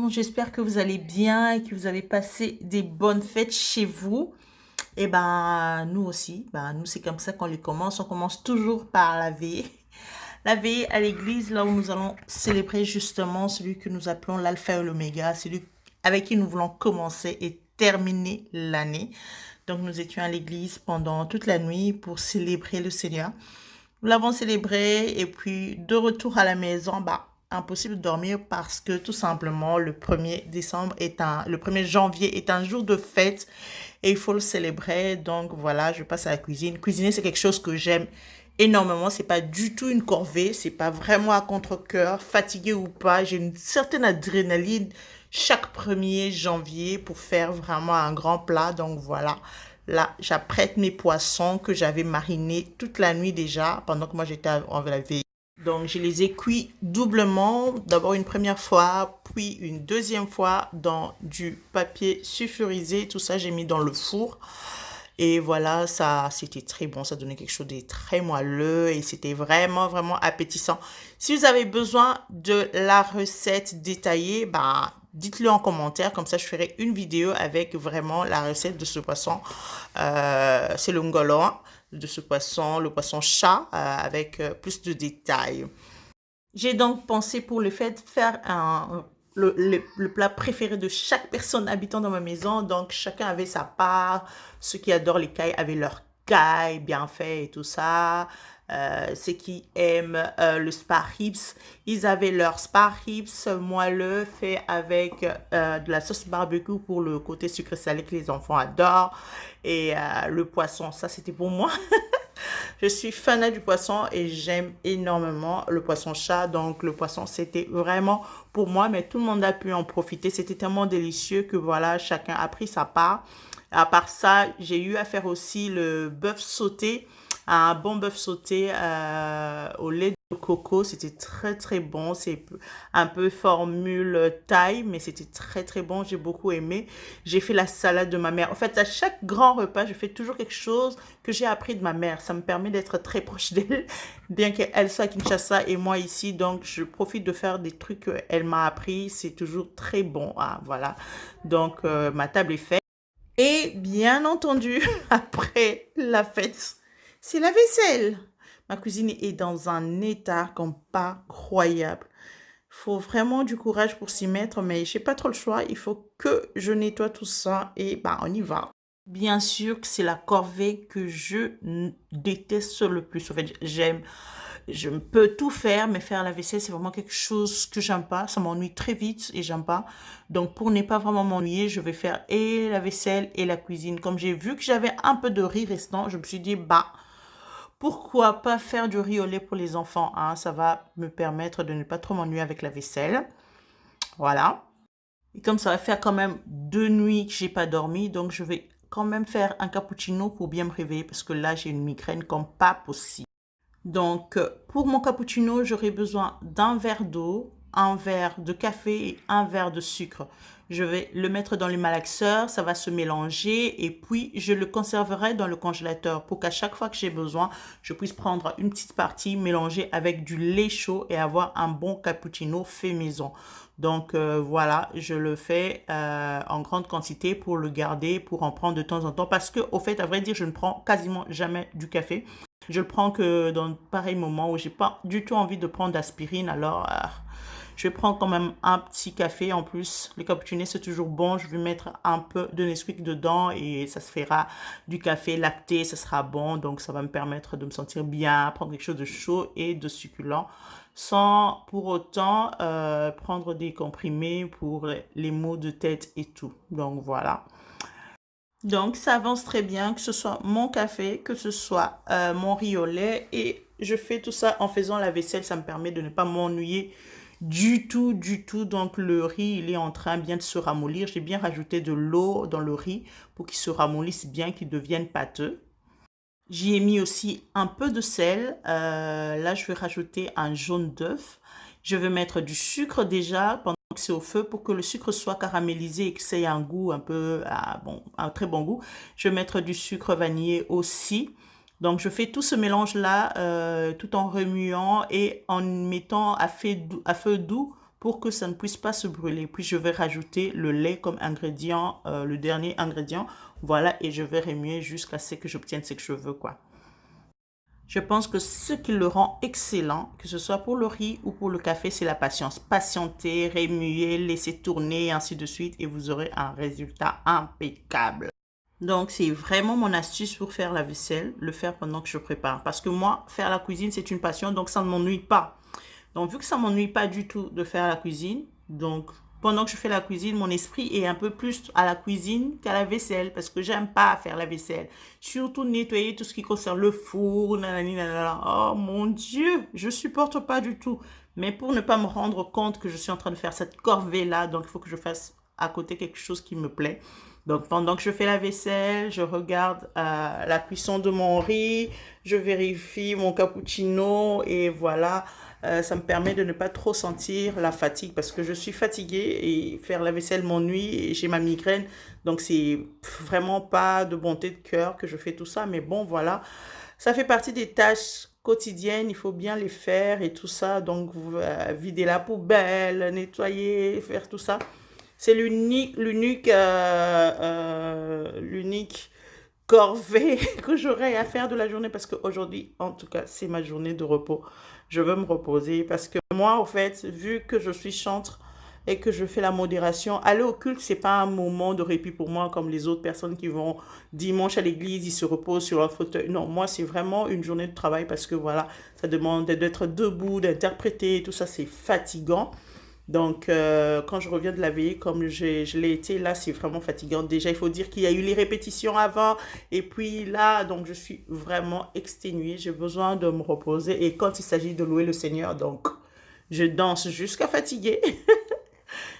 monde, j'espère que vous allez bien et que vous avez passé des bonnes fêtes chez vous. Et ben nous aussi, nous c'est comme ça qu'on les commence. On commence toujours par la veille. La veille à l'église, là où nous allons célébrer justement celui que nous appelons l'alpha et l'oméga, celui avec qui nous voulons commencer et terminer l'année. Donc nous étions à l'église pendant toute la nuit pour célébrer le Seigneur. Nous l'avons célébré et puis de retour à la maison, impossible de dormir parce que tout simplement le 1er janvier est un jour de fête et il faut le célébrer. Donc voilà, je passe à la cuisine. Cuisiner, c'est quelque chose que j'aime énormément. C'est pas du tout une corvée, c'est pas vraiment à contre-cœur, fatigué ou pas. J'ai une certaine adrénaline chaque 1er janvier pour faire vraiment un grand plat. Donc voilà. Là, j'apprête mes poissons que j'avais marinés toute la nuit déjà, pendant que moi j'étais en la veille. Donc, je les ai cuits doublement. D'abord une première fois, puis une deuxième fois dans du papier sulfurisé. Tout ça, j'ai mis dans le four. Et voilà, ça, c'était très bon. Ça donnait quelque chose de très moelleux et c'était vraiment, vraiment appétissant. Si vous avez besoin de la recette détaillée, dites-le en commentaire. Comme ça, je ferai une vidéo avec vraiment la recette de ce poisson. C'est le ngolo de ce poisson, le poisson chat, avec plus de détails. J'ai donc pensé pour le fait de faire le plat préféré de chaque personne habitant dans ma maison. Donc, chacun avait sa part. Ceux qui adorent les cailles avaient leur caille bien fait et tout ça. Ceux qui aiment le spare ribs, ils avaient leur spare ribs moelleux fait avec de la sauce barbecue pour le côté sucré salé que les enfants adorent. Et le poisson, ça c'était pour moi. Je suis fanat du poisson et j'aime énormément le poisson chat. Donc, le poisson, c'était vraiment pour moi, mais tout le monde a pu en profiter. C'était tellement délicieux que voilà, chacun a pris sa part. À part ça, j'ai eu à faire aussi le bœuf sauté, un bon bœuf sauté au lait de coco. C'était très, très bon. C'est un peu formule thaï, mais c'était très, très bon. J'ai beaucoup aimé. J'ai fait la salade de ma mère. En fait, à chaque grand repas, je fais toujours quelque chose que j'ai appris de ma mère. Ça me permet d'être très proche d'elle, bien qu'elle soit à Kinshasa et moi ici. Donc, je profite de faire des trucs qu'elle m'a appris. C'est toujours très bon. Ah, voilà. Donc, ma table est faite. Et bien entendu, après la fête, c'est la vaisselle. Ma cuisine est dans un état comme pas croyable. Faut vraiment du courage pour s'y mettre, mais j'ai pas trop le choix. Il faut que je nettoie tout ça et on y va. Bien sûr que c'est la corvée que déteste le plus. En fait, je peux tout faire, mais faire la vaisselle, c'est vraiment quelque chose que j'aime pas. Ça m'ennuie très vite et j'aime pas. Donc, pour ne pas vraiment m'ennuyer, je vais faire et la vaisselle et la cuisine. Comme j'ai vu que j'avais un peu de riz restant, je me suis dit, pourquoi pas faire du riz au lait pour les enfants, hein? Ça va me permettre de ne pas trop m'ennuyer avec la vaisselle. Voilà. Et comme ça va faire quand même 2 nuits que j'ai pas dormi, donc je vais quand même faire un cappuccino pour bien me réveiller parce que là, j'ai une migraine comme pas possible. Donc, pour mon cappuccino, j'aurai besoin d'un verre d'eau, un verre de café et un verre de sucre. Je vais le mettre dans le malaxeur, ça va se mélanger et puis je le conserverai dans le congélateur pour qu'à chaque fois que j'ai besoin, je puisse prendre une petite partie, mélanger avec du lait chaud et avoir un bon cappuccino fait maison. Donc voilà, je le fais en grande quantité pour le garder, pour en prendre de temps en temps parce que au fait, à vrai dire, je ne prends quasiment jamais du café. Je le prends que dans pareil moment où j'ai pas du tout envie de prendre d'aspirine. Alors, je vais prendre quand même un petit café en plus. Le cappuccino, c'est toujours bon. Je vais mettre un peu de Nesquik dedans et ça se fera du café lacté. Ça sera bon. Donc, ça va me permettre de me sentir bien, prendre quelque chose de chaud et de succulent sans pour autant prendre des comprimés pour les maux de tête et tout. Donc, voilà. Donc, ça avance très bien, que ce soit mon café, que ce soit mon riz au lait. Et je fais tout ça en faisant la vaisselle. Ça me permet de ne pas m'ennuyer du tout, du tout. Donc, le riz, il est en train bien de se ramollir. J'ai bien rajouté de l'eau dans le riz pour qu'il se ramollisse bien, qu'il devienne pâteux. J'y ai mis aussi un peu de sel. Là, je vais rajouter un jaune d'œuf. Je vais mettre du sucre déjà pendant que c'est au feu pour que le sucre soit caramélisé et que ça ait un goût un peu, bon, un très bon goût. Je vais mettre du sucre vanillé aussi. Donc, je fais tout ce mélange-là tout en remuant et en mettant à feu doux pour que ça ne puisse pas se brûler. Puis je vais rajouter le lait comme ingrédient, le dernier ingrédient. Voilà, et je vais remuer jusqu'à ce que j'obtienne ce que je veux, quoi. Je pense que ce qui le rend excellent, que ce soit pour le riz ou pour le café, c'est la patience. Patienter, remuer, laisser tourner, ainsi de suite, et vous aurez un résultat impeccable. Donc, c'est vraiment mon astuce pour faire la vaisselle, le faire pendant que je prépare. Parce que moi, faire la cuisine, c'est une passion, donc ça ne m'ennuie pas. Donc, vu que ça ne m'ennuie pas du tout de faire la cuisine, donc pendant que je fais la cuisine, mon esprit est un peu plus à la cuisine qu'à la vaisselle parce que j'aime pas faire la vaisselle. Surtout nettoyer tout ce qui concerne le four, nanani, nanana. Oh mon Dieu, je supporte pas du tout. Mais pour ne pas me rendre compte que je suis en train de faire cette corvée-là, donc il faut que je fasse à côté quelque chose qui me plaît. Donc pendant que je fais la vaisselle, je regarde la cuisson de mon riz, je vérifie mon cappuccino et voilà. Ça me permet de ne pas trop sentir la fatigue parce que je suis fatiguée et faire la vaisselle m'ennuie et j'ai ma migraine. Donc c'est vraiment pas de bonté de cœur que je fais tout ça. Mais bon, voilà, ça fait partie des tâches quotidiennes. Il faut bien les faire et tout ça. Donc vider la poubelle, nettoyer, faire tout ça. C'est l'unique corvée que j'aurai à faire de la journée parce qu'aujourd'hui, en tout cas, c'est ma journée de repos. Je veux me reposer parce que moi, au fait, vu que je suis chantre et que je fais la modération, aller au culte, c'est pas un moment de répit pour moi comme les autres personnes qui vont dimanche à l'église, ils se reposent sur leur fauteuil. Non, moi, c'est vraiment une journée de travail parce que voilà, ça demande d'être debout, d'interpréter, tout ça, c'est fatigant. Donc, quand je reviens de la veillée, comme je l'ai été, là, c'est vraiment fatigant. Déjà, il faut dire qu'il y a eu les répétitions avant. Et puis là, donc, je suis vraiment exténuée. J'ai besoin de me reposer. Et quand il s'agit de louer le Seigneur, donc, je danse jusqu'à fatiguer.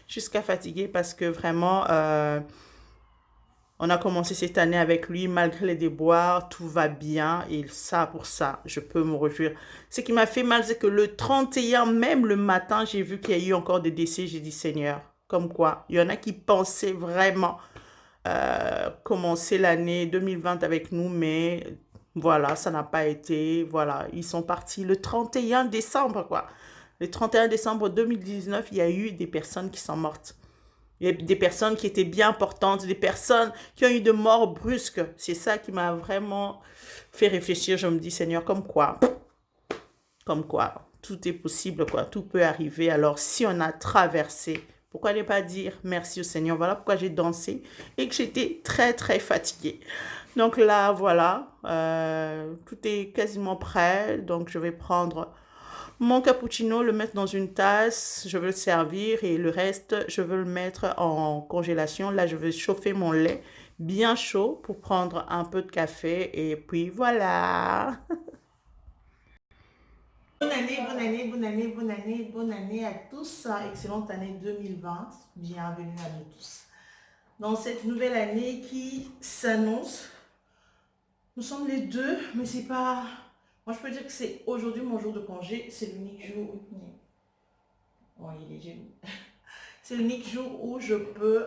Jusqu'à fatiguer parce que vraiment, on a commencé cette année avec lui, malgré les déboires, tout va bien. Et ça, pour ça, je peux me réjouir. Ce qui m'a fait mal, c'est que le 31, même le matin, j'ai vu qu'il y a eu encore des décès. J'ai dit, Seigneur, comme quoi, il y en a qui pensaient vraiment commencer l'année 2020 avec nous, mais voilà, ça n'a pas été. Voilà, ils sont partis le 31 décembre, quoi. Le 31 décembre 2019, il y a eu des personnes qui sont mortes. Il y a des personnes qui étaient bien importantes, des personnes qui ont eu de morts brusques. C'est ça qui m'a vraiment fait réfléchir. Je me dis, Seigneur, comme quoi, tout est possible, quoi. Tout peut arriver. Alors, si on a traversé, pourquoi ne pas dire merci au Seigneur? Voilà pourquoi j'ai dansé et que j'étais très, très fatiguée. Donc là, voilà, tout est quasiment prêt. Donc, je vais prendre mon cappuccino, le mettre dans une tasse, je veux le servir et le reste, je veux le mettre en congélation. Là, je vais chauffer mon lait bien chaud pour prendre un peu de café et puis voilà. Bonne année, bonne année, bonne année, bonne année, bonne année à tous. Excellente année 2020. Bienvenue à nous tous. Dans cette nouvelle année qui s'annonce, nous sommes les deux, mais c'est pas... Moi, je peux dire que c'est aujourd'hui mon jour de congé. C'est l'unique jour... Oh, il est jaloux. C'est l'unique jour où je peux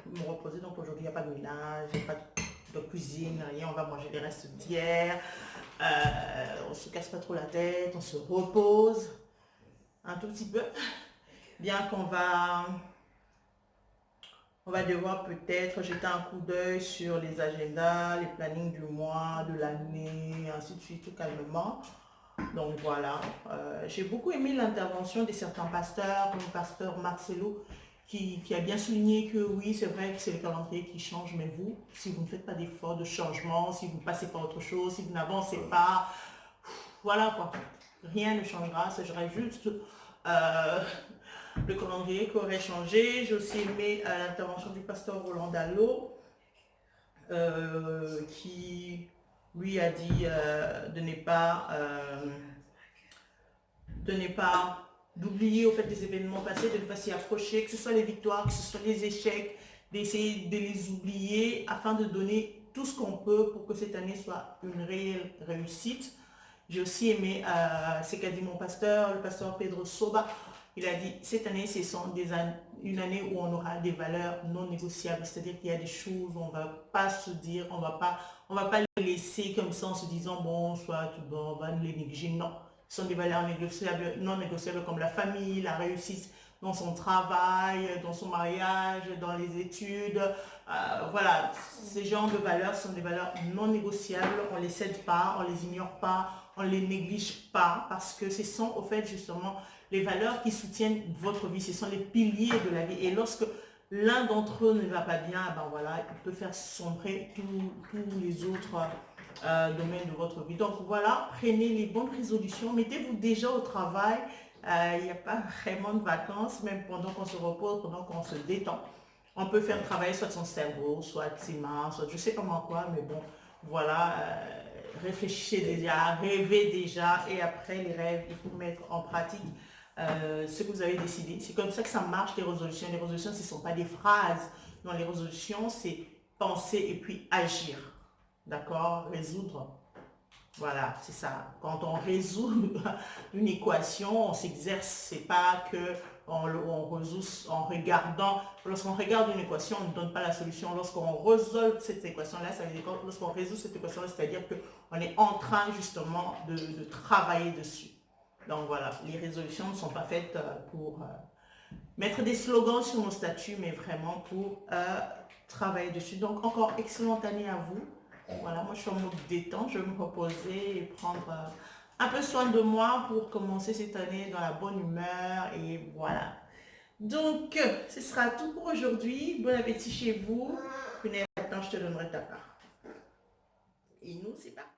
me reposer. Donc aujourd'hui, il n'y a pas de ménage, il n'y a pas de cuisine, rien. On va manger les restes d'hier. On ne se casse pas trop la tête, on se repose un tout petit peu. Bien on va devoir peut-être jeter un coup d'œil sur les agendas, les plannings du mois, de l'année, ainsi de suite, tout calmement. Donc voilà, j'ai beaucoup aimé l'intervention de certains pasteurs, comme le pasteur Marcelo, qui a bien souligné que oui, c'est vrai que c'est le calendrier qui change, mais vous, si vous ne faites pas d'efforts de changement, si vous ne passez pas autre chose, si vous n'avancez pas, voilà quoi, rien ne changera, ce sera juste le calendrier qui aurait changé. J'ai aussi aimé l'intervention du pasteur Roland Dallot, qui lui a dit de ne pas d'oublier au fait des événements passés, de ne pas s'y approcher, que ce soit les victoires, que ce soit les échecs, d'essayer de les oublier afin de donner tout ce qu'on peut pour que cette année soit une réelle réussite. J'ai aussi aimé ce qu'a dit mon pasteur, le pasteur Pedro Soba. Il a dit, cette année, c'est une année où on aura des valeurs non négociables. C'est-à-dire qu'il y a des choses où on ne va pas se dire, on va pas les laisser comme ça en se disant, bon, soit tout bon, on va nous les négliger. Non. Ce sont des valeurs négociables, non négociables comme la famille, la réussite dans son travail, dans son mariage, dans les études. Voilà, ces genres de valeurs sont des valeurs non négociables. On ne les cède pas, on ne les ignore pas, on ne les néglige pas parce que ce sont au fait justement les valeurs qui soutiennent votre vie. Ce sont les piliers de la vie. Et lorsque l'un d'entre eux ne va pas bien, ben voilà, il peut faire sombrer tous les autres domaines de votre vie. Donc voilà, prenez les bonnes résolutions, mettez-vous déjà au travail. Il n'y a pas vraiment de vacances, même pendant qu'on se repose, pendant qu'on se détend. On peut faire travailler soit son cerveau, soit ses mains, soit je sais comment quoi, mais bon, voilà, réfléchissez déjà, rêvez déjà, et après les rêves, il faut mettre en pratique ce que vous avez décidé. C'est comme ça que ça marche, les résolutions. Les résolutions, ce ne sont pas des phrases. Non, les résolutions, c'est penser et puis agir. D'accord? Résoudre. Voilà, c'est ça. Quand on résout une équation, on s'exerce. C'est pas que on résout en regardant. Lorsqu'on regarde une équation, on ne donne pas la solution. Lorsqu'on résolve cette équation-là, ça veut dire que lorsqu'on résout cette équation-là, c'est-à-dire qu'on est en train justement de travailler dessus. Donc voilà, les résolutions ne sont pas faites pour mettre des slogans sur nos statuts, mais vraiment pour travailler dessus. Donc encore excellente année à vous. Voilà, moi je suis en mode détente, je vais me reposer et prendre un peu soin de moi pour commencer cette année dans la bonne humeur et voilà. Donc, ce sera tout pour aujourd'hui. Bon appétit chez vous. Maintenant, je te donnerai ta part. Et nous, c'est parti.